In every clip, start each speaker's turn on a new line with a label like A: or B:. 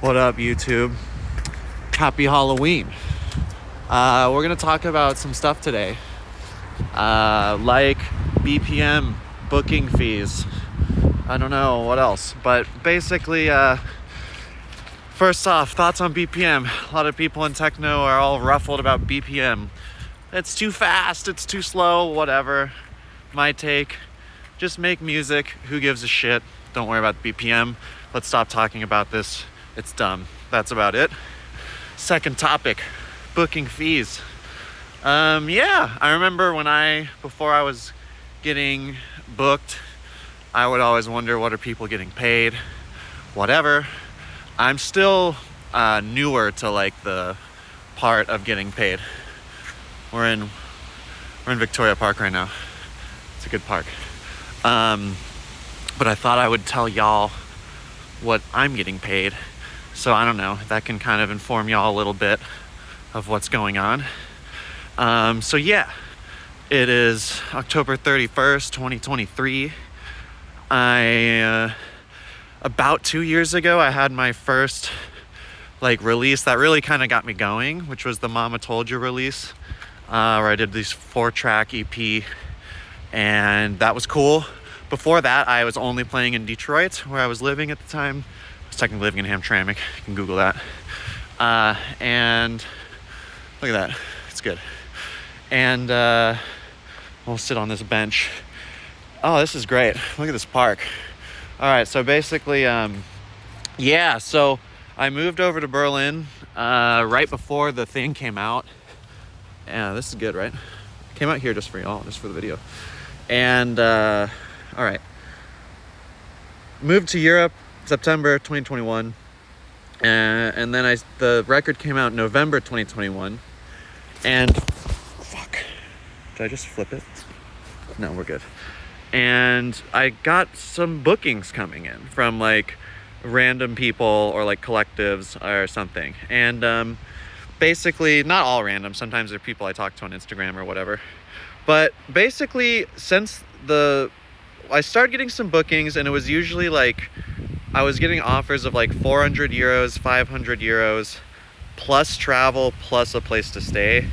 A: What up, YouTube? Happy Halloween. We're gonna talk about some stuff today, like BPM, booking fees. I don't know what else, but basically, first off, thoughts on BPM. A lot of people in techno are all ruffled about BPM. It's too fast, it's too slow, whatever. My take, just make music. Who gives a shit? Don't worry about the BPM. Let's stop talking about this. It's dumb. That's about it. Second topic, booking fees. I remember before I was getting booked, I would always wonder, what are people getting paid? Whatever. I'm still newer to like the part of getting paid. We're in Victoria Park right now. It's a good park. But I thought I would tell y'all what I'm getting paid. So I don't know, that can kind of inform y'all a little bit of what's going on. It is October 31st, 2023. About 2 years ago, I had my first release that really kind of got me going, which was the Mama Told You release, where I did this 4-track EP, and that was cool. Before that, I was only playing in Detroit, where I was living at the time. I was technically living in Hamtramck. You can Google that. And look at that. It's good. And we'll sit on this bench. Oh, this is great. Look at this park. All right, so basically, so I moved over to Berlin right before the thing came out. Yeah, this is good, right? Came out here just for y'all, just for the video. And all right, moved to Europe September 2021, and then the record came out November 2021, and fuck, did I just flip it? No, we're good. And I got some bookings coming in from random people or collectives or something, and basically not all random. Sometimes they're people I talk to on Instagram or whatever, but basically since I started getting some bookings, and it was usually I was getting offers of 400 euros, 500 euros, plus travel, plus a place to stay,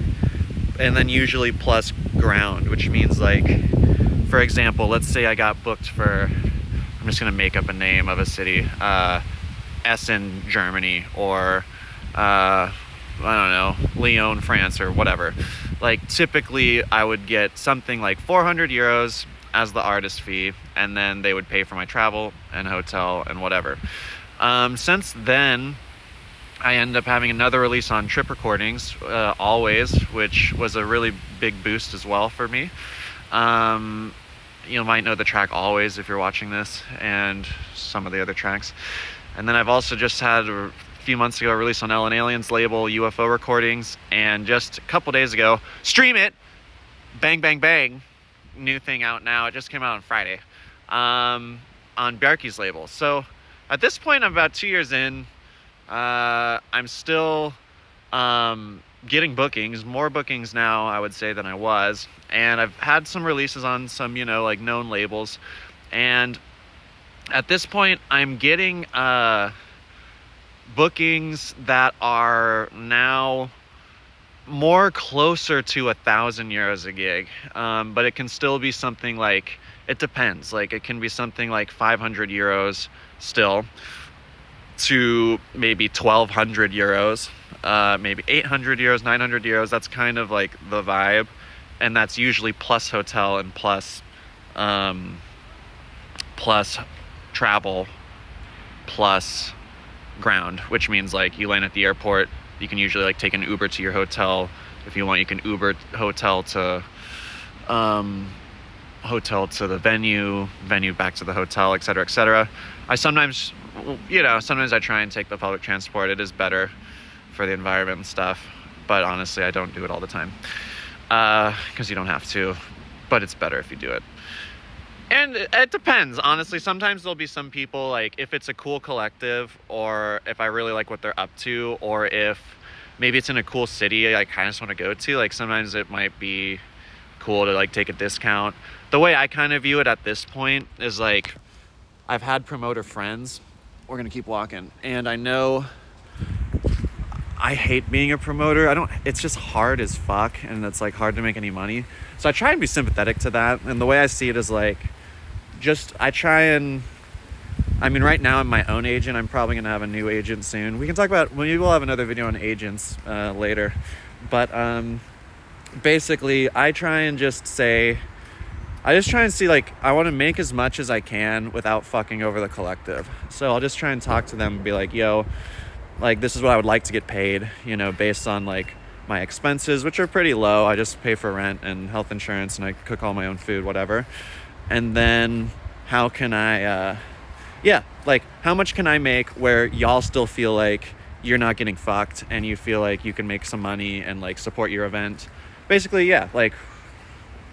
A: and then usually plus ground, which means for example, let's say I got booked for, I'm just gonna make up a name of a city, Essen, Germany, or I don't know, Lyon, France, or whatever. Typically I would get something like 400 euros as the artist fee, and then they would pay for my travel and hotel and whatever. Since then, I ended up having another release on Trip Recordings, Always, which was a really big boost as well for me. You might know the track Always if you're watching this, and some of the other tracks. And then I've also just had a few months ago a release on Ellen Alien's label, UFO Recordings, and just a couple days ago, Stream It, Bang Bang Bang, new thing out now. It just came out on Friday, on Bjarke's label. So at this point, I'm about 2 years in. I'm still getting bookings, more bookings now, I would say, than I was. And I've had some releases on some, known labels. And at this point, I'm getting bookings that are now more closer to 1,000 euros a gig, but it can still be something it depends. It can be something like 500 euros still to maybe 1,200 euros, maybe 800 euros, 900 euros. That's kind of the vibe, and that's usually plus hotel and plus travel plus ground, which means you land at the airport. You can usually take an Uber to your hotel. If you want, you can Uber hotel to the venue back to the hotel, etc., etc. I sometimes I try and take the public transport. It is better for the environment and stuff, but honestly, I don't do it all the time, because you don't have to, but it's better if you do it. And it depends, honestly. Sometimes there'll be some people, if it's a cool collective, or if I really like what they're up to, or if maybe it's in a cool city I kind of just want to go to, sometimes it might be cool to take a discount. The way I kind of view it at this point is I've had promoter friends we're gonna keep walking. And I know I hate being a promoter. It's just hard as fuck, and it's like hard to make any money. So I try and be sympathetic to that. And the way I see it is like, I mean, right now I'm my own agent. I'm probably gonna have a new agent soon. We can talk about, maybe we'll have another video on agents later. But basically, I try and see like, I want to make as much as I can without fucking over the collective. So I'll just try and talk to them and be like, yo, like, this is what I would like to get paid, you know, based on like my expenses, which are pretty low. I just pay for rent and health insurance, and I cook all my own food, whatever. And then how can I, like, how much can I make where y'all still feel like you're not getting fucked and you feel like you can make some money and like support your event? Basically, yeah, like,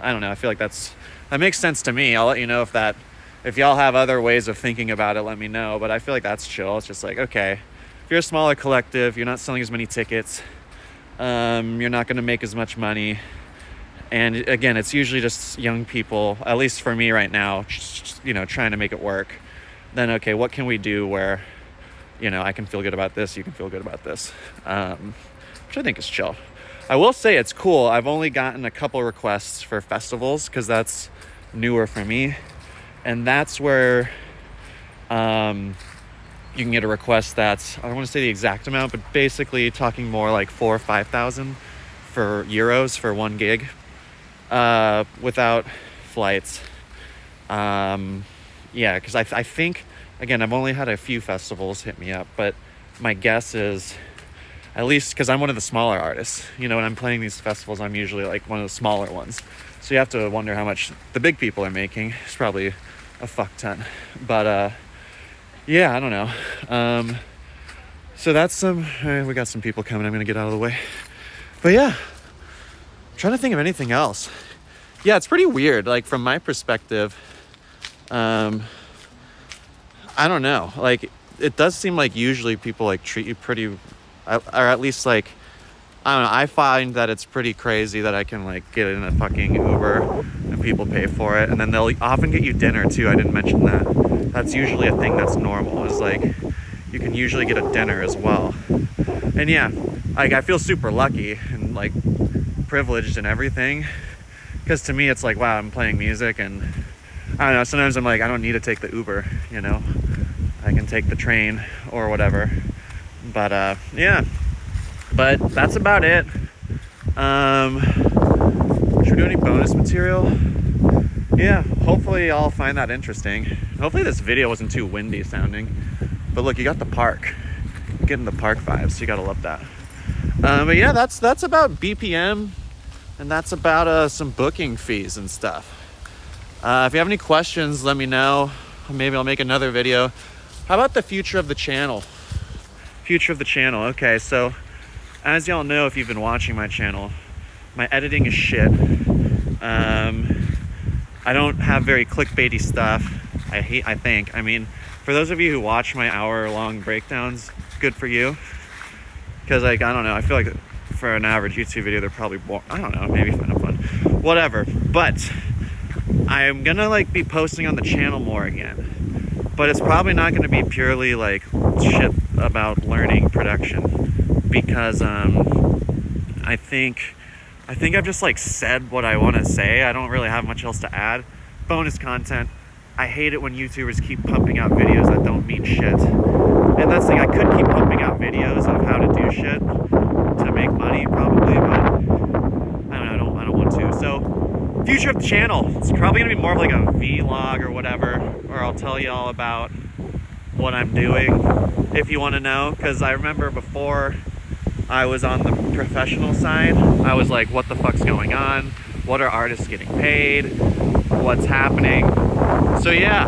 A: I don't know. I feel like that makes sense to me. I'll let you know if y'all have other ways of thinking about it, let me know. But I feel like that's chill. It's just like, okay, if you're a smaller collective, you're not selling as many tickets, you're not going to make as much money. And again, it's usually just young people, at least for me right now, you know, trying to make it work. Then, okay, what can we do where, you know, I can feel good about this, you can feel good about this, which I think is chill. I will say it's cool. I've only gotten a couple requests for festivals because that's newer for me. And that's where you can get a request that's, I don't want to say the exact amount, but basically talking more like 4,000 or 5,000 euros for one gig without flights. Yeah, because I think, again, I've only had a few festivals hit me up, but my guess is, at least because I'm one of the smaller artists, you know, when I'm playing these festivals, I'm usually like one of the smaller ones. So you have to wonder how much the big people are making. It's probably a fuck ton. But yeah, I don't know. So that's we got some people coming. I'm going to get out of the way. But yeah, I'm trying to think of anything else. Yeah, it's pretty weird. Like, from my perspective, I don't know. Like, it does seem like usually people like treat you pretty, or at least like, I don't know. I find that it's pretty crazy that I can like get in a fucking Uber and people pay for it, and then they'll often get you dinner too. I didn't mention that. That's usually a thing that's normal. Is like, you can usually get a dinner as well. And yeah, like, I feel super lucky and like privileged and everything, because to me it's like, wow, I'm playing music, and I don't know, sometimes I'm like, I don't need to take the Uber, you know, I can take the train or whatever. But yeah, but that's about it. Should we do any bonus material? Yeah, hopefully y'all find that interesting. Hopefully this video wasn't too windy sounding. But look, you got the park. You're getting the park vibes, so you gotta love that. But yeah, that's about BPM, and that's about some booking fees and stuff. If you have any questions, let me know. Maybe I'll make another video. How about the future of the channel? Future of the channel. Okay, so as y'all know, if you've been watching my channel, my editing is shit. I don't have very clickbaity stuff. I think. I mean, for those of you who watch my hour-long breakdowns, good for you. Because, like, I don't know, I feel like for an average YouTube video, they're probably boring. I don't know, maybe find them fun. Whatever. But I'm gonna like be posting on the channel more again, but it's probably not gonna be purely like shit about learning production, because I think I've just like said what I want to say. I don't really have much else to add. Bonus content. I hate it when YouTubers keep pumping out videos that don't mean shit. And that's the thing, I could keep pumping out videos of how to do shit to make money probably, but I don't want to. So future of the channel, it's probably gonna be more of like a vlog or whatever, or I'll tell you all about what I'm doing if you want to know, because I remember before I was on the professional side, I was like, what the fuck's going on? What are artists getting paid? What's happening? So yeah,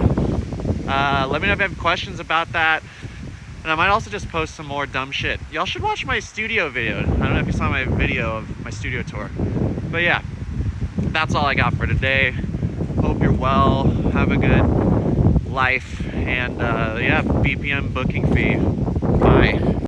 A: let me know if you have questions about that. And I might also just post some more dumb shit. Y'all should watch my studio video. I don't know if you saw my video of my studio tour. But yeah, that's all I got for today. Hope you're well. Have a good life. And yeah, BPM booking fee. Bye.